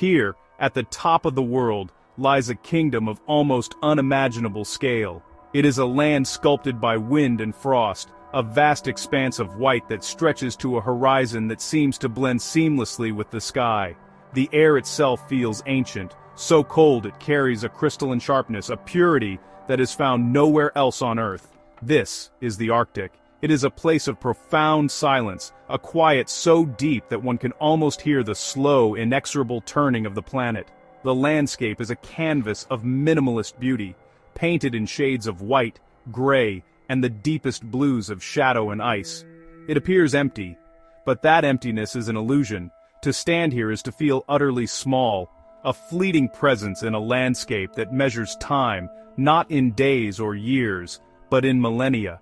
Here, at the top of the world, lies a kingdom of almost unimaginable scale. It is a land sculpted by wind and frost, a vast expanse of white that stretches to a horizon that seems to blend seamlessly with the sky. The air itself feels ancient, so cold it carries a crystalline sharpness, a purity that is found nowhere else on Earth. This is the Arctic. It is a place of profound silence, a quiet so deep that one can almost hear the slow, inexorable turning of the planet. The landscape is a canvas of minimalist beauty, painted in shades of white, gray, and the deepest blues of shadow and ice. It appears empty, but that emptiness is an illusion. To stand here is to feel utterly small, a fleeting presence in a landscape that measures time, not in days or years, but in millennia.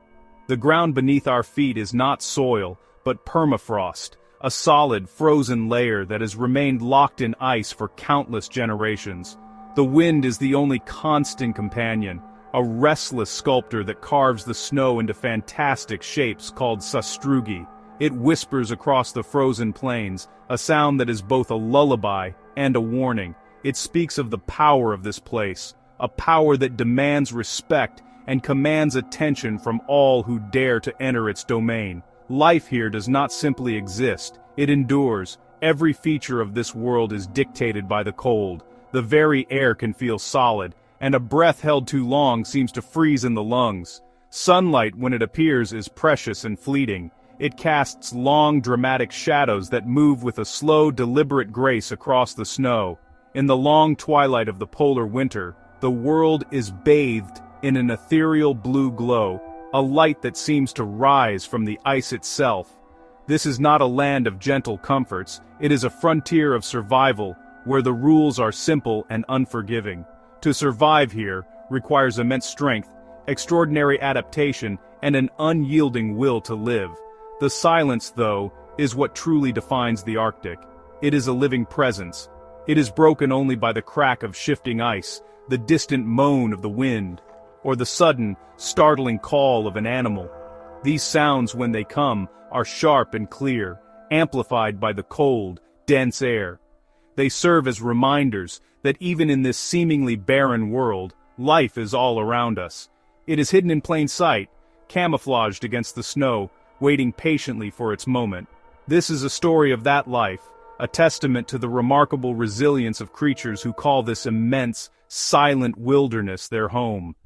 The ground beneath our feet is not soil, but permafrost, a solid, frozen layer that has remained locked in ice for countless generations. The wind is the only constant companion, a restless sculptor that carves the snow into fantastic shapes called sastrugi. It whispers across the frozen plains, a sound that is both a lullaby and a warning. It speaks of the power of this place, a power that demands respect and commands attention from all who dare to enter its domain. Life here does not simply exist, it endures. Every feature of this world is dictated by the cold. The very air can feel solid, and a breath held too long seems to freeze in the lungs. Sunlight, when it appears, is precious and fleeting. It casts long, dramatic shadows that move with a slow, deliberate grace across the snow. In the long twilight of the polar winter, the world is bathed in an ethereal blue glow, a light that seems to rise from the ice itself. This is not a land of gentle comforts, it is a frontier of survival, where the rules are simple and unforgiving. To survive here requires immense strength, extraordinary adaptation, and an unyielding will to live. The silence, though, is what truly defines the Arctic. It is a living presence. It is broken only by the crack of shifting ice, the distant moan of the wind, or the sudden, startling call of an animal. These sounds, when they come, are sharp and clear, amplified by the cold, dense air. They serve as reminders that even in this seemingly barren world, life is all around us. It is hidden in plain sight, camouflaged against the snow, waiting patiently for its moment. This is a story of that life, a testament to the remarkable resilience of creatures who call this immense, silent wilderness their home.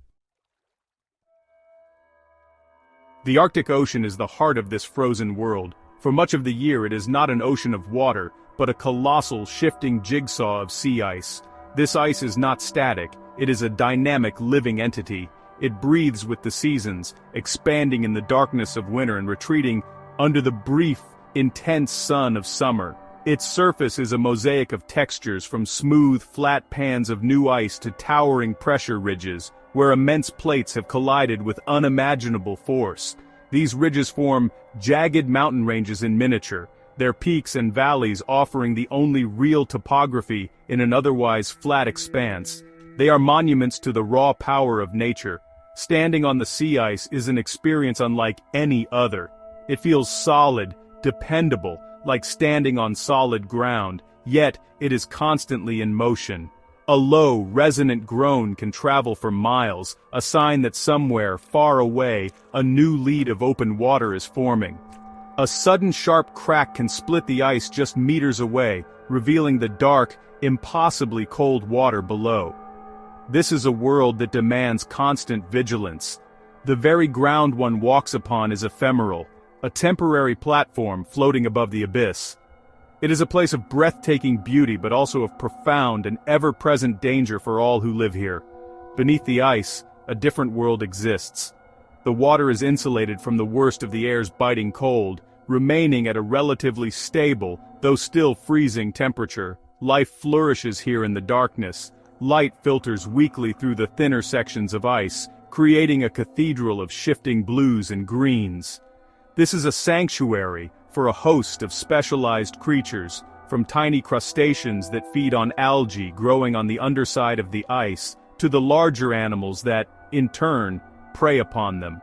The Arctic Ocean is the heart of this frozen world. For much of the year it is not an ocean of water, but a colossal shifting jigsaw of sea ice. This ice is not static, it is a dynamic living entity. It breathes with the seasons, expanding in the darkness of winter and retreating under the brief, intense sun of summer. Its surface is a mosaic of textures, from smooth, flat pans of new ice to towering pressure ridges, where immense plates have collided with unimaginable force. These ridges form jagged mountain ranges in miniature, their peaks and valleys offering the only real topography in an otherwise flat expanse. They are monuments to the raw power of nature. Standing on the sea ice is an experience unlike any other. It feels solid, dependable, like standing on solid ground, yet it is constantly in motion. A low, resonant groan can travel for miles, a sign that somewhere, far away, a new lead of open water is forming. A sudden sharp crack can split the ice just meters away, revealing the dark, impossibly cold water below. This is a world that demands constant vigilance. The very ground one walks upon is ephemeral, a temporary platform floating above the abyss. It is a place of breathtaking beauty but also of profound and ever-present danger for all who live here. Beneath the ice, a different world exists. The water is insulated from the worst of the air's biting cold, remaining at a relatively stable, though still freezing temperature. Life flourishes here in the darkness. Light filters weakly through the thinner sections of ice, creating a cathedral of shifting blues and greens. This is a sanctuary for a host of specialized creatures, from tiny crustaceans that feed on algae growing on the underside of the ice, to the larger animals that, in turn, prey upon them.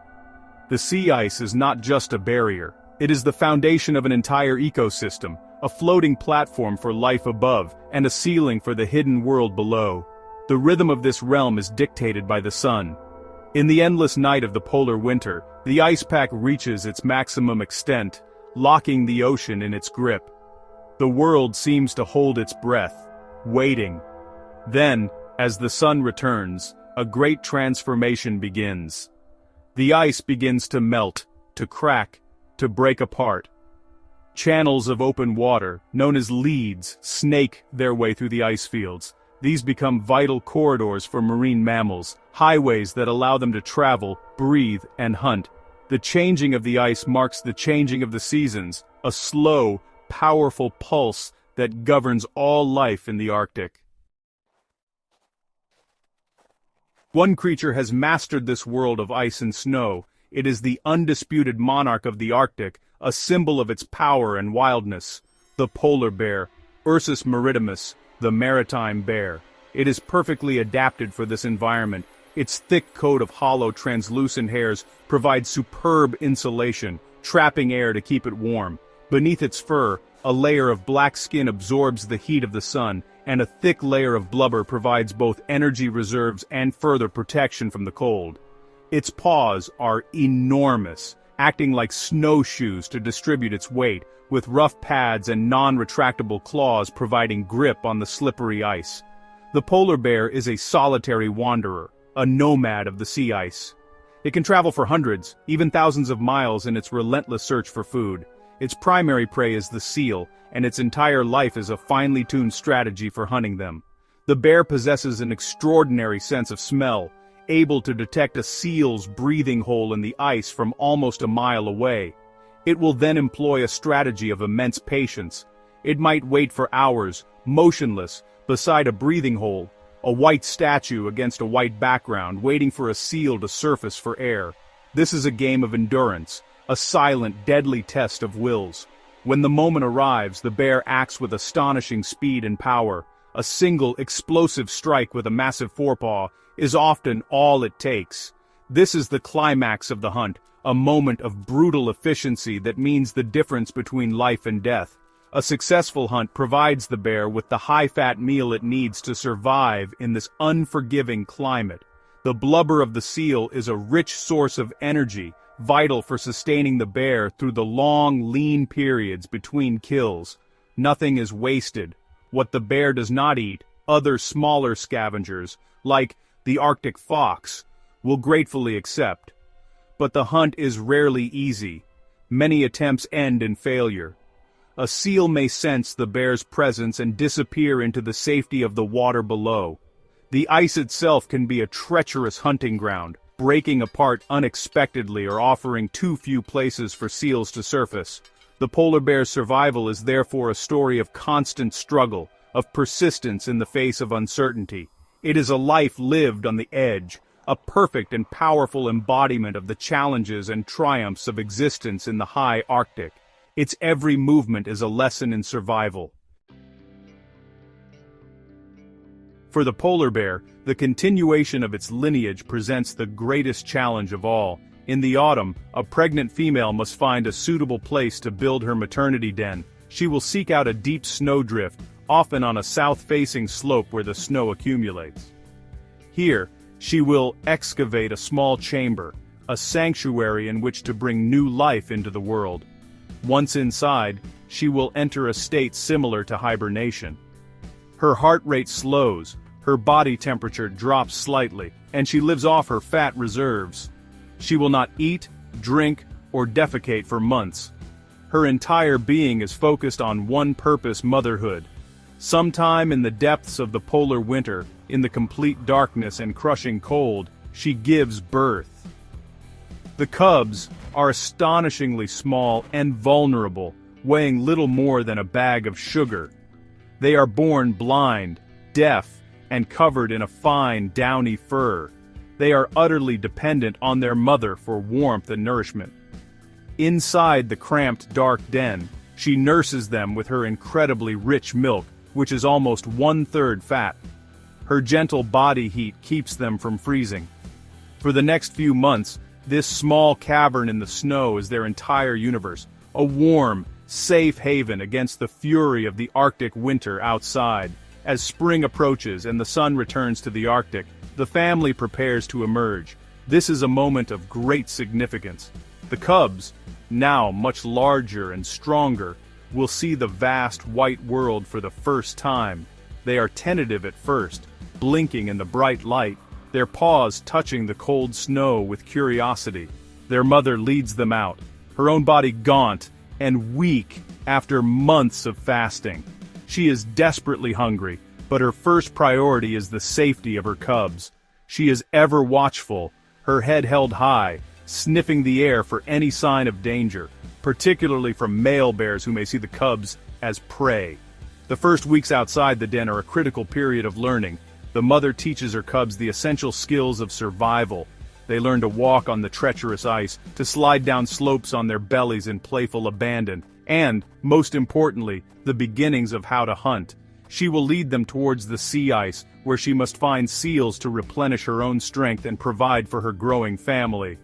The sea ice is not just a barrier, It is the foundation of an entire ecosystem, a floating platform for life above, and a ceiling for the hidden world below. The rhythm of this realm is dictated by the sun. In the endless night of the polar winter, the ice pack reaches its maximum extent, locking the ocean in its grip. The world seems to hold its breath, waiting. Then, as the sun returns, a great transformation begins. The ice begins to melt, to crack, to break apart. Channels of open water, known as leads, snake their way through the ice fields. These become vital corridors for marine mammals, highways that allow them to travel, breathe, and hunt. The changing of the ice marks the changing of the seasons, a slow, powerful pulse that governs all life in the Arctic. One creature has mastered this world of ice and snow. It is the undisputed monarch of the Arctic, a symbol of its power and wildness. The polar bear, Ursus maritimus, the maritime bear. It is perfectly adapted for this environment. Its thick coat of hollow, translucent hairs provides superb insulation, trapping air to keep it warm. Beneath its fur, a layer of black skin absorbs the heat of the sun, and a thick layer of blubber provides both energy reserves and further protection from the cold. Its paws are enormous, acting like snowshoes to distribute its weight, with rough pads and non-retractable claws providing grip on the slippery ice. The polar bear is a solitary wanderer, a nomad of the sea ice. It can travel for hundreds, even thousands of miles in its relentless search for food. Its primary prey is the seal, and its entire life is a finely tuned strategy for hunting them. The bear possesses an extraordinary sense of smell, able to detect a seal's breathing hole in the ice from almost a mile away. It will then employ a strategy of immense patience. It might wait for hours, motionless, beside a breathing hole, a white statue against a white background, waiting for a seal to surface for air. This is a game of endurance, a silent, deadly test of wills. When the moment arrives, the bear acts with astonishing speed and power. A single, explosive strike with a massive forepaw is often all it takes. This is the climax of the hunt, a moment of brutal efficiency that means the difference between life and death. A successful hunt provides the bear with the high-fat meal it needs to survive in this unforgiving climate. The blubber of the seal is a rich source of energy, vital for sustaining the bear through the long, lean periods between kills. Nothing is wasted. What the bear does not eat, other smaller scavengers, like the Arctic fox, will gratefully accept. But the hunt is rarely easy. Many attempts end in failure. A seal may sense the bear's presence and disappear into the safety of the water below. The ice itself can be a treacherous hunting ground, breaking apart unexpectedly or offering too few places for seals to surface. The polar bear's survival is therefore a story of constant struggle, of persistence in the face of uncertainty. It is a life lived on the edge, a perfect and powerful embodiment of the challenges and triumphs of existence in the high Arctic. Its every movement is a lesson in survival. For the polar bear, the continuation of its lineage presents the greatest challenge of all. In the autumn, a pregnant female must find a suitable place to build her maternity den. She will seek out a deep snowdrift, often on a south-facing slope where the snow accumulates. Here, she will excavate a small chamber, a sanctuary in which to bring new life into the world. Once inside, she will enter a state similar to hibernation. Her heart rate slows, her body temperature drops slightly, and she lives off her fat reserves. She will not eat, drink, or defecate for months. Her entire being is focused on one purpose: motherhood. Sometime in the depths of the polar winter, in the complete darkness and crushing cold, she gives birth. The cubs are astonishingly small and vulnerable, weighing little more than a bag of sugar. They are born blind, deaf, and covered in a fine, downy fur. They are utterly dependent on their mother for warmth and nourishment. Inside the cramped, dark den, she nurses them with her incredibly rich milk, which is almost 1/3 fat. Her gentle body heat keeps them from freezing. For the next few months, this small cavern in the snow is their entire universe, a warm, safe haven against the fury of the Arctic winter outside. As spring approaches and the sun returns to the Arctic, the family prepares to emerge. This is a moment of great significance. The cubs, now much larger and stronger, will see the vast white world for the first time. They are tentative at first, blinking in the bright light, their paws touching the cold snow with curiosity. Their mother leads them out, her own body gaunt and weak after months of fasting. She is desperately hungry, but her first priority is the safety of her cubs. She is ever watchful, her head held high, sniffing the air for any sign of danger, particularly from male bears who may see the cubs as prey. The first weeks outside the den are a critical period of learning. The mother teaches her cubs the essential skills of survival. They learn to walk on the treacherous ice, to slide down slopes on their bellies in playful abandon, and, most importantly, the beginnings of how to hunt. She will lead them towards the sea ice, where she must find seals to replenish her own strength and provide for her growing family.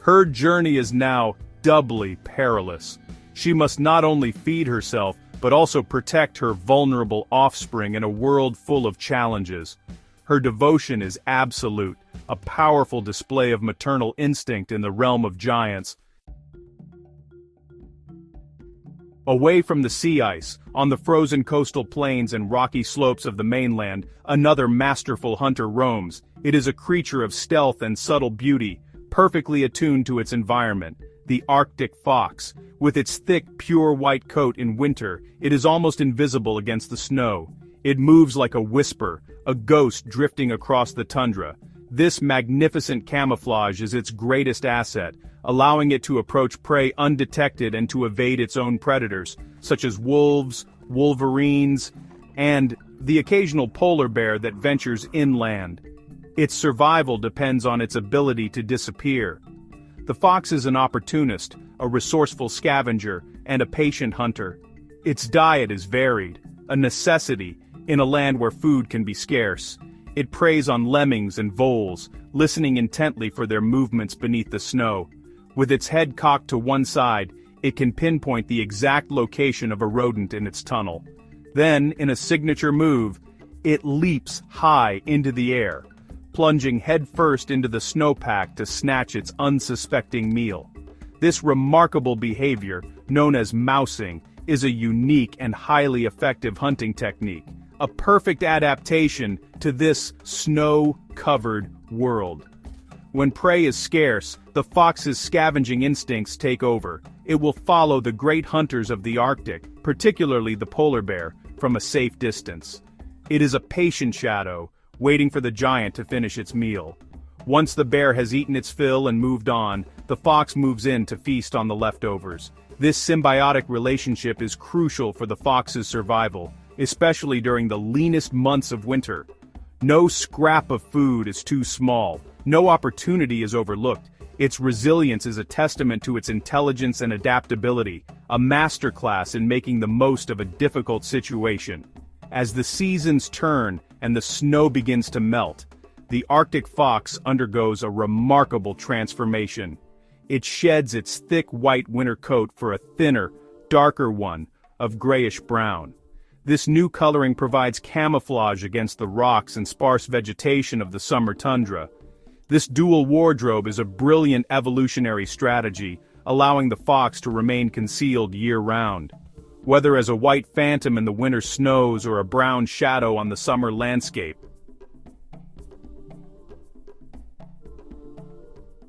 Her journey is now doubly perilous. She must not only feed herself, but also protect her vulnerable offspring in a world full of challenges. Her devotion is absolute, a powerful display of maternal instinct in the realm of giants. Away from the sea ice, on the frozen coastal plains and rocky slopes of the mainland, another masterful hunter roams. It is a creature of stealth and subtle beauty, perfectly attuned to its environment. The Arctic fox. With its thick, pure white coat in winter, it is almost invisible against the snow. It moves like a whisper, a ghost drifting across the tundra. This magnificent camouflage is its greatest asset, allowing it to approach prey undetected and to evade its own predators, such as wolves, wolverines, and the occasional polar bear that ventures inland. Its survival depends on its ability to disappear. The fox is an opportunist, a resourceful scavenger, and a patient hunter. Its diet is varied, a necessity, in a land where food can be scarce. It preys on lemmings and voles, listening intently for their movements beneath the snow. With its head cocked to one side, it can pinpoint the exact location of a rodent in its tunnel. Then, in a signature move, it leaps high into the air, plunging headfirst into the snowpack to snatch its unsuspecting meal. This remarkable behavior, known as mousing, is a unique and highly effective hunting technique, a perfect adaptation to this snow-covered world. When prey is scarce, the fox's scavenging instincts take over. It will follow the great hunters of the Arctic, particularly the polar bear, from a safe distance. It is a patient shadow, waiting for the giant to finish its meal. Once the bear has eaten its fill and moved on, the fox moves in to feast on the leftovers. This symbiotic relationship is crucial for the fox's survival, especially during the leanest months of winter. No scrap of food is too small, no opportunity is overlooked. Its resilience is a testament to its intelligence and adaptability, a masterclass in making the most of a difficult situation. As the seasons turn and the snow begins to melt, the Arctic fox undergoes a remarkable transformation. It sheds its thick white winter coat for a thinner, darker one of grayish-brown. This new coloring provides camouflage against the rocks and sparse vegetation of the summer tundra. This dual wardrobe is a brilliant evolutionary strategy, allowing the fox to remain concealed year-round. Whether as a white phantom in the winter snows or a brown shadow on the summer landscape.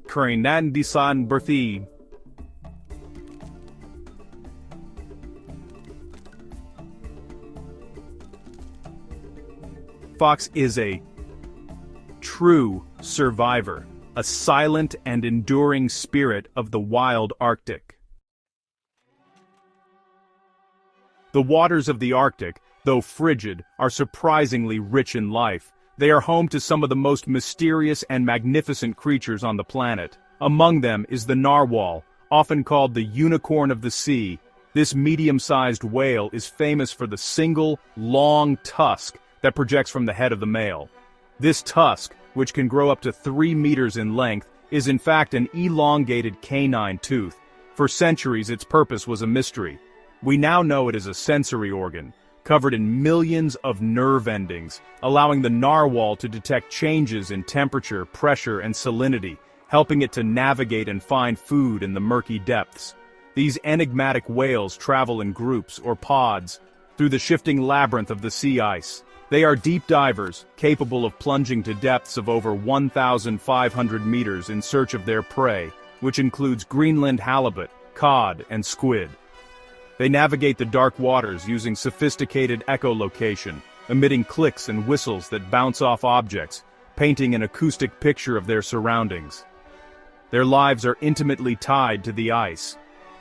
Krinandisan Berthi. Fox is a true survivor, a silent and enduring spirit of the wild Arctic. The waters of the Arctic, though frigid, are surprisingly rich in life. They are home to some of the most mysterious and magnificent creatures on the planet. Among them is the narwhal, often called the unicorn of the sea. This medium-sized whale is famous for the single, long tusk that projects from the head of the male. This tusk, which can grow up to 3 meters in length, is in fact an elongated canine tooth. For centuries its purpose was a mystery. We now know it is a sensory organ, covered in millions of nerve endings, allowing the narwhal to detect changes in temperature, pressure, and salinity, helping it to navigate and find food in the murky depths. These enigmatic whales travel in groups or pods through the shifting labyrinth of the sea ice. They are deep divers, capable of plunging to depths of over 1,500 meters in search of their prey, which includes Greenland halibut, cod, and squid. They navigate the dark waters using sophisticated echolocation, emitting clicks and whistles that bounce off objects, painting an acoustic picture of their surroundings. Their lives are intimately tied to the ice.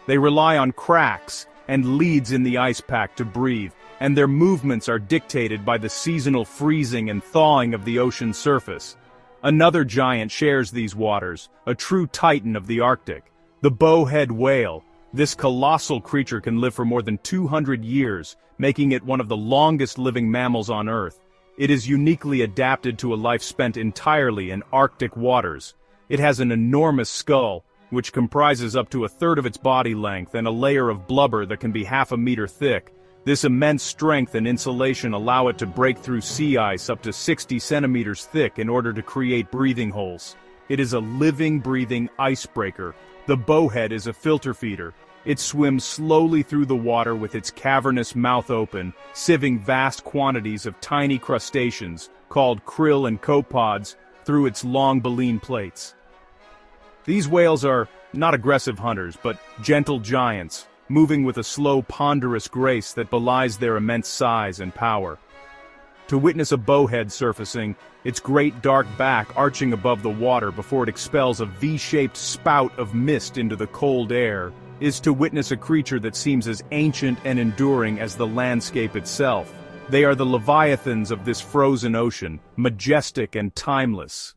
They rely on cracks and leads in the ice pack to breathe, and their movements are dictated by the seasonal freezing and thawing of the ocean's surface. Another giant shares these waters, a true titan of the Arctic, the bowhead whale. This colossal creature can live for more than 200 years, making it one of the longest living mammals on Earth. It is uniquely adapted to a life spent entirely in Arctic waters. It has an enormous skull, which comprises up to a third of its body length, and a layer of blubber that can be half a meter thick. This immense strength and insulation allow it to break through sea ice up to 60 centimeters thick in order to create breathing holes. It is a living, breathing icebreaker. The bowhead is a filter feeder. It swims slowly through the water with its cavernous mouth open, sieving vast quantities of tiny crustaceans, called krill and copepods, through its long baleen plates. These whales are not aggressive hunters, but gentle giants, moving with a slow, ponderous grace that belies their immense size and power. To witness a bowhead surfacing, its great dark back arching above the water before it expels a V-shaped spout of mist into the cold air, is to witness a creature that seems as ancient and enduring as the landscape itself. They are the leviathans of this frozen ocean, majestic and timeless.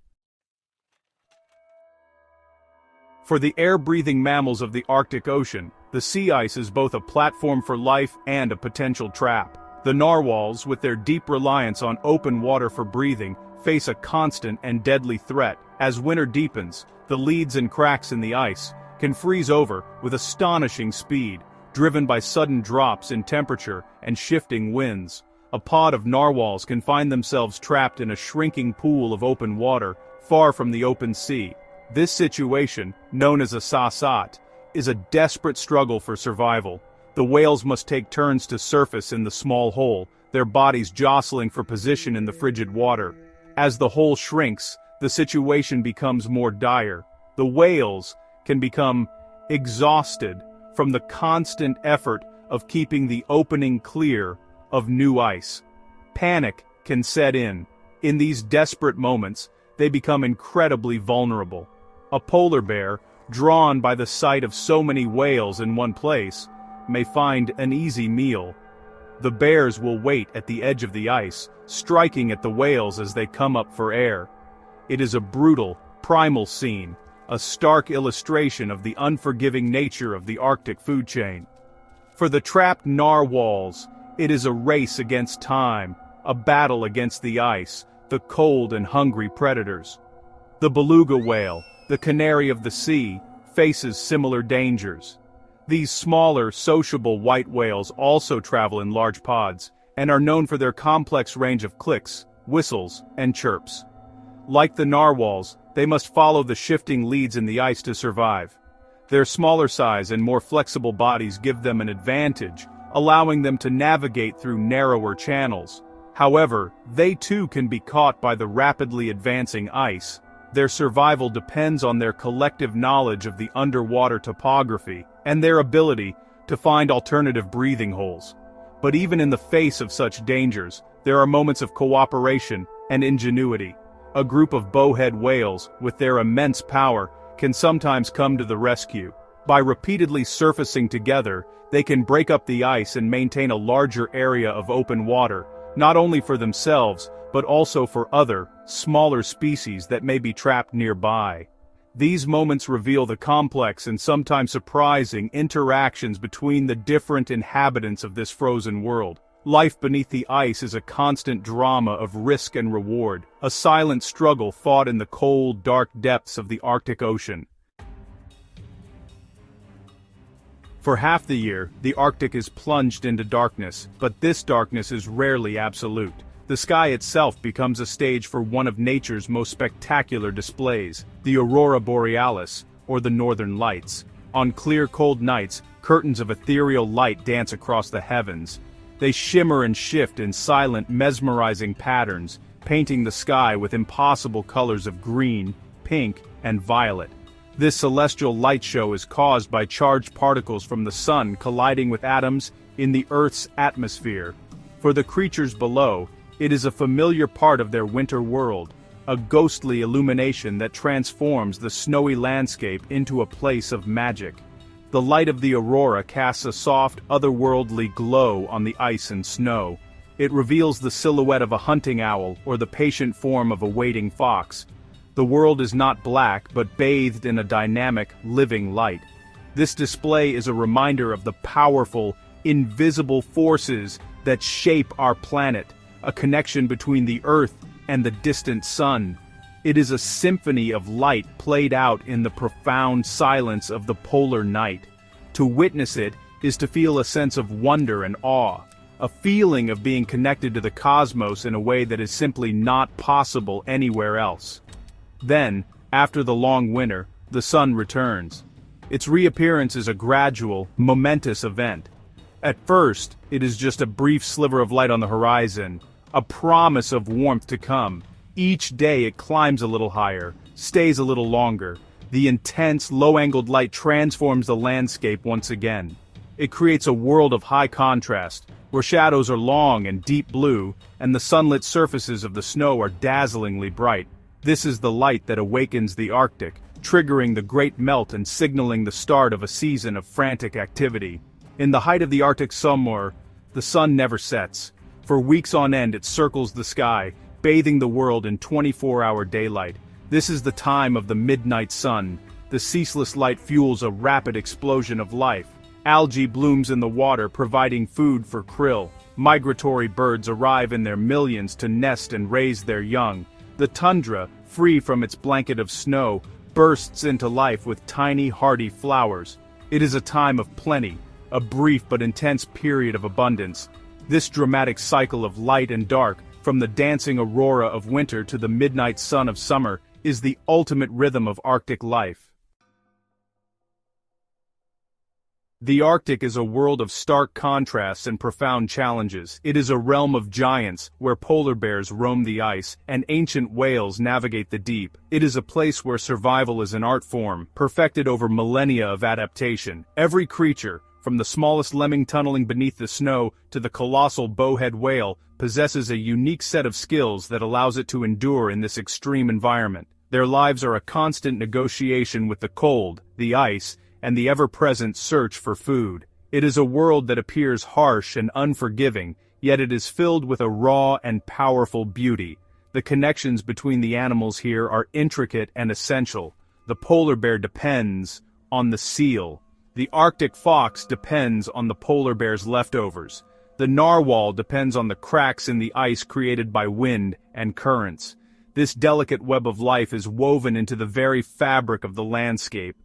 For the air-breathing mammals of the Arctic Ocean, the sea ice is both a platform for life and a potential trap. The narwhals, with their deep reliance on open water for breathing, face a constant and deadly threat. As winter deepens, the leads and cracks in the ice can freeze over with astonishing speed, driven by sudden drops in temperature and shifting winds. A pod of narwhals can find themselves trapped in a shrinking pool of open water, far from the open sea. This situation, known as a saasat, is a desperate struggle for survival. The whales must take turns to surface in the small hole, their bodies jostling for position in the frigid water. As the hole shrinks, the situation becomes more dire. The whales can become exhausted from the constant effort of keeping the opening clear of new ice. Panic can set in. In these desperate moments, they become incredibly vulnerable. A polar bear, drawn by the sight of so many whales in one place, may find an easy meal. The bears will wait at the edge of the ice, striking at the whales as they come up for air. It is a brutal, primal scene, a stark illustration of the unforgiving nature of the Arctic food chain. For the trapped narwhals, it is a race against time, a battle against the ice, the cold and hungry predators. The beluga whale, the canary of the sea, faces similar dangers. These smaller, sociable white whales also travel in large pods, and are known for their complex range of clicks, whistles, and chirps. Like the narwhals, they must follow the shifting leads in the ice to survive. Their smaller size and more flexible bodies give them an advantage, allowing them to navigate through narrower channels. However, they too can be caught by the rapidly advancing ice. Their survival depends on their collective knowledge of the underwater topography and their ability to find alternative breathing holes. But even in the face of such dangers, there are moments of cooperation and ingenuity. A group of bowhead whales, with their immense power, can sometimes come to the rescue. By repeatedly surfacing together, they can break up the ice and maintain a larger area of open water, not only for themselves, but also for other, smaller species that may be trapped nearby. These moments reveal the complex and sometimes surprising interactions between the different inhabitants of this frozen world. Life beneath the ice is a constant drama of risk and reward, a silent struggle fought in the cold, dark depths of the Arctic Ocean. For half the year, the Arctic is plunged into darkness, but this darkness is rarely absolute. The sky itself becomes a stage for one of nature's most spectacular displays, the aurora borealis, or the northern lights. On clear, cold nights, curtains of ethereal light dance across the heavens. They shimmer and shift in silent, mesmerizing patterns, painting the sky with impossible colors of green, pink, and violet. This celestial light show is caused by charged particles from the sun colliding with atoms in the Earth's atmosphere. For the creatures below, it is a familiar part of their winter world, a ghostly illumination that transforms the snowy landscape into a place of magic. The light of the aurora casts a soft, otherworldly glow on the ice and snow. It reveals the silhouette of a hunting owl or the patient form of a waiting fox. The world is not black but bathed in a dynamic, living light. This display is a reminder of the powerful, invisible forces that shape our planet, a connection between the Earth and the distant sun. It is a symphony of light played out in the profound silence of the polar night. To witness it is to feel a sense of wonder and awe, a feeling of being connected to the cosmos in a way that is simply not possible anywhere else. Then, after the long winter, the sun returns. Its reappearance is a gradual, momentous event. At first, it is just a brief sliver of light on the horizon, a promise of warmth to come. Each day it climbs a little higher, stays a little longer. The intense, low-angled light transforms the landscape once again. It creates a world of high contrast, where shadows are long and deep blue, and the sunlit surfaces of the snow are dazzlingly bright. This is the light that awakens the Arctic, triggering the great melt and signaling the start of a season of frantic activity. In the height of the Arctic summer, the sun never sets. For weeks on end it circles the sky, bathing the world in 24-hour daylight. This is the time of the midnight sun. The ceaseless light fuels a rapid explosion of life. Algae blooms in the water, providing food for krill. Migratory birds arrive in their millions to nest and raise their young. The tundra, free from its blanket of snow, bursts into life with tiny, hardy flowers. It is a time of plenty, a brief but intense period of abundance. This dramatic cycle of light and dark, from the dancing aurora of winter to the midnight sun of summer, is the ultimate rhythm of Arctic life. The Arctic is a world of stark contrasts and profound challenges. It is a realm of giants, where polar bears roam the ice, and ancient whales navigate the deep. It is a place where survival is an art form, perfected over millennia of adaptation. Every creature, from the smallest lemming tunneling beneath the snow to the colossal bowhead whale, possesses a unique set of skills that allows it to endure in this extreme environment. Their lives are a constant negotiation with the cold, the ice, and the ever-present search for food. It is a world that appears harsh and unforgiving, yet it is filled with a raw and powerful beauty. The connections between the animals here are intricate and essential. The polar bear depends on the seal. The Arctic fox depends on the polar bear's leftovers. The narwhal depends on the cracks in the ice created by wind and currents. This delicate web of life is woven into the very fabric of the landscape.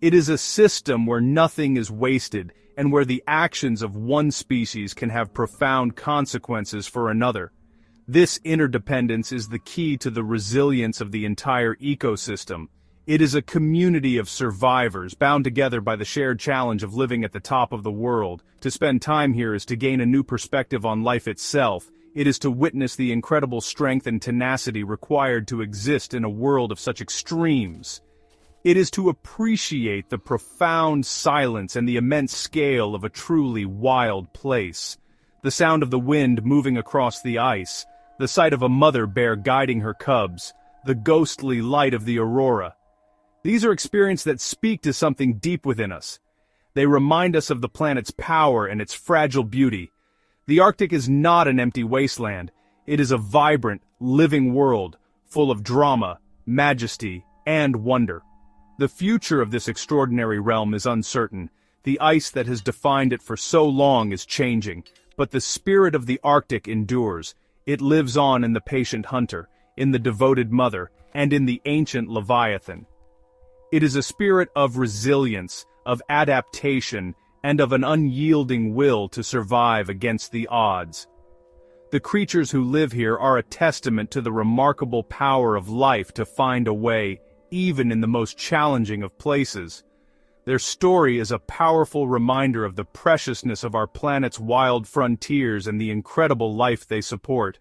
It is a system where nothing is wasted, and where the actions of one species can have profound consequences for another. This interdependence is the key to the resilience of the entire ecosystem. It is a community of survivors bound together by the shared challenge of living at the top of the world. To spend time here is to gain a new perspective on life itself. It is to witness the incredible strength and tenacity required to exist in a world of such extremes. It is to appreciate the profound silence and the immense scale of a truly wild place. The sound of the wind moving across the ice, the sight of a mother bear guiding her cubs, the ghostly light of the aurora. These are experiences that speak to something deep within us. They remind us of the planet's power and its fragile beauty. The Arctic is not an empty wasteland. It is a vibrant, living world, full of drama, majesty, and wonder. The future of this extraordinary realm is uncertain. The ice that has defined it for so long is changing, but the spirit of the Arctic endures. It lives on in the patient hunter, in the devoted mother, and in the ancient leviathan. It is a spirit of resilience, of adaptation, and of an unyielding will to survive against the odds. The creatures who live here are a testament to the remarkable power of life to find a way, even in the most challenging of places. Their story is a powerful reminder of the preciousness of our planet's wild frontiers and the incredible life they support.